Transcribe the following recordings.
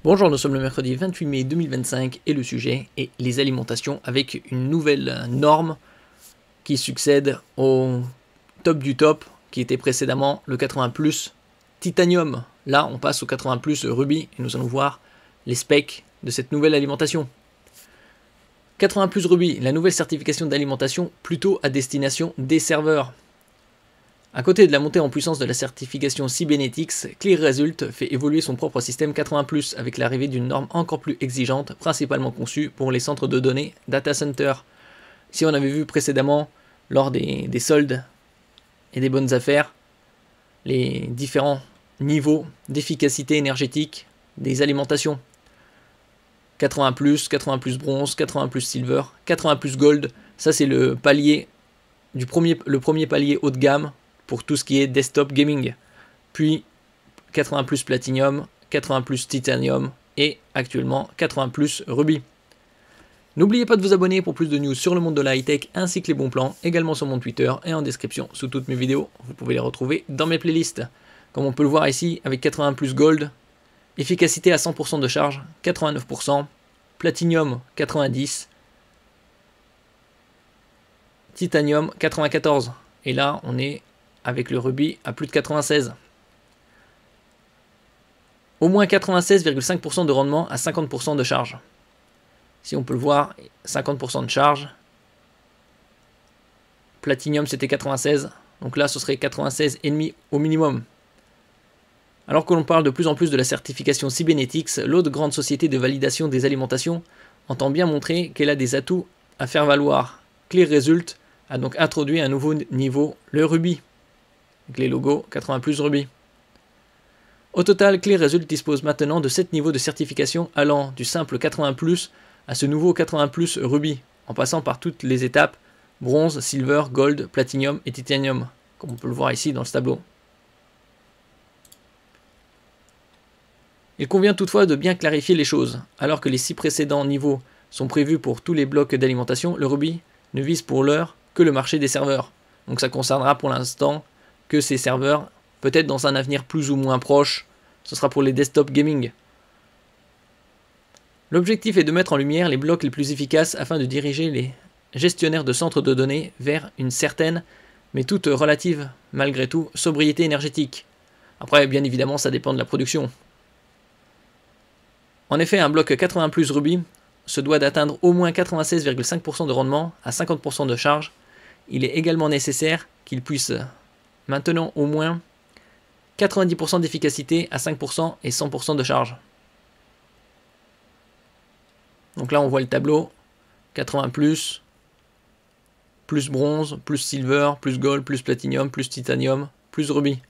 Bonjour, nous sommes le mercredi 28 mai 2025 et le sujet est les alimentations avec une nouvelle norme qui succède au top du top qui était précédemment le 80+ Titanium. Là, on passe au 80+ Ruby et nous allons voir les specs de cette nouvelle alimentation. 80+ Ruby, la nouvelle certification d'alimentation plutôt à destination des serveurs. À côté de la montée en puissance de la certification Cybernetics, ClearResult fait évoluer son propre système 80+, avec l'arrivée d'une norme encore plus exigeante, principalement conçue pour les centres de données data center. Si on avait vu précédemment, lors des soldes et des bonnes affaires, les différents niveaux d'efficacité énergétique des alimentations. 80+, 80+ bronze, 80+ silver, 80+ gold, ça c'est le palier le premier palier haut de gamme pour tout ce qui est desktop gaming, puis 80+ platinum, 80+ titanium et actuellement 80+ ruby. N'oubliez pas de vous abonner pour plus de news sur le monde de la high-tech ainsi que les bons plans, également sur mon Twitter et en description sous toutes mes vidéos. Vous pouvez les retrouver dans mes playlists. Comme on peut le voir ici avec 80+ gold, efficacité à 100% de charge, 89%, platinum 90%, titanium 94%. Et là, on est avec le Ruby à plus de 96. Au moins 96,5% de rendement à 50% de charge. Si on peut le voir, 50% de charge. Platinum c'était 96, donc là ce serait 96,5 au minimum. Alors que l'on parle de plus en plus de la certification Cybernetics, l'autre grande société de validation des alimentations entend bien montrer qu'elle a des atouts à faire valoir. ClearResult a donc introduit un nouveau niveau, le Ruby, avec les logos 80+ Ruby. Au total, ClearResult dispose maintenant de 7 niveaux de certification allant du simple 80+ à ce nouveau 80+ Ruby, en passant par toutes les étapes bronze, silver, gold, platinum et titanium, comme on peut le voir ici dans ce tableau. Il convient toutefois de bien clarifier les choses. Alors que les 6 précédents niveaux sont prévus pour tous les blocs d'alimentation, le Ruby ne vise pour l'heure que le marché des serveurs. Donc ça concernera pour l'instant que ces serveurs, peut-être dans un avenir plus ou moins proche, ce sera pour les desktop gaming. L'objectif est de mettre en lumière les blocs les plus efficaces afin de diriger les gestionnaires de centres de données vers une certaine, mais toute relative, malgré tout, sobriété énergétique. Après, bien évidemment, ça dépend de la production. En effet, un bloc 80+ Ruby se doit d'atteindre au moins 96,5% de rendement à 50% de charge. Il est également nécessaire qu'il puisse maintenant au moins 90% d'efficacité à 5% et 100% de charge. Donc là on voit le tableau, 80+, plus bronze, plus silver, plus gold, plus platinum, plus titanium, plus ruby.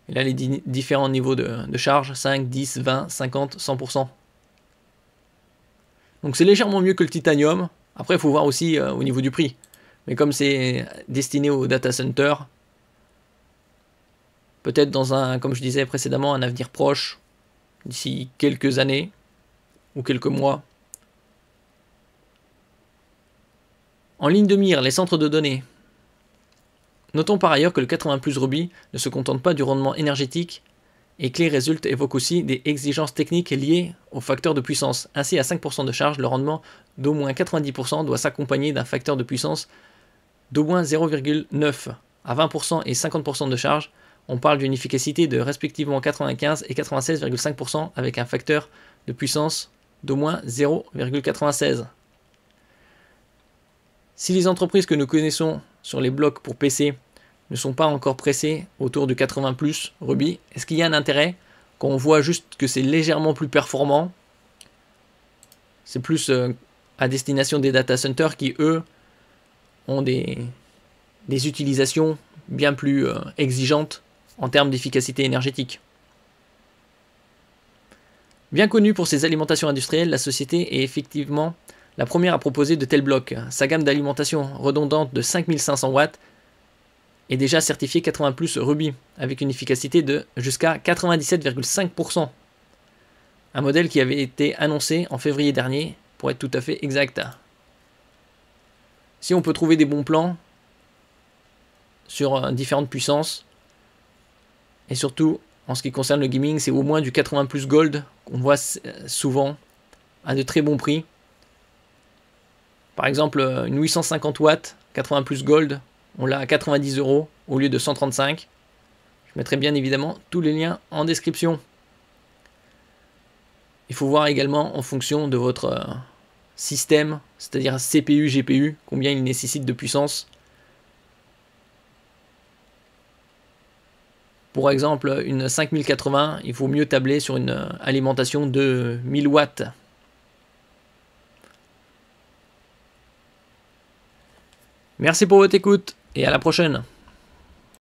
Et là les différents niveaux de charge, 5, 10, 20, 50, 100%. Donc c'est légèrement mieux que le titanium. Après il faut voir aussi au niveau du prix. Mais comme c'est destiné au data center, peut-être dans un, comme je disais précédemment, un avenir proche, d'ici quelques années ou quelques mois. En ligne de mire, les centres de données. Notons par ailleurs que le 80+ Ruby ne se contente pas du rendement énergétique et ClearResult évoque aussi des exigences techniques liées au facteur de puissance. Ainsi, à 5% de charge, le rendement d'au moins 90% doit s'accompagner d'un facteur de puissance d'au moins 0,9. À 20% et 50% de charge, on parle d'une efficacité de respectivement 95 et 96,5% avec un facteur de puissance d'au moins 0,96. Si les entreprises que nous connaissons sur les blocs pour PC ne sont pas encore pressées autour du 80+ Ruby, est-ce qu'il y a un intérêt quand on voit juste que c'est légèrement plus performant? C'est plus à destination des data centers qui, eux, ont des utilisations bien plus exigeantes en termes d'efficacité énergétique. Bien connue pour ses alimentations industrielles, la société est effectivement la première à proposer de tels blocs. Sa gamme d'alimentation redondante de 5500 watts est déjà certifiée 80+ Ruby, avec une efficacité de jusqu'à 97,5%. Un modèle qui avait été annoncé en février dernier, pour être tout à fait exact. Si on peut trouver des bons plans sur différentes puissances, et surtout en ce qui concerne le gaming, c'est au moins du 80 plus Gold qu'on voit souvent à de très bons prix. Par exemple, une 850 watts 80 plus Gold, on l'a à 90 € au lieu de 135. Je mettrai bien évidemment tous les liens en description. Il faut voir également en fonction de votre système, c'est-à-dire CPU, GPU, combien il nécessite de puissance. Pour exemple, une 5080, il faut mieux tabler sur une alimentation de 1000 watts. Merci pour votre écoute et à la prochaine.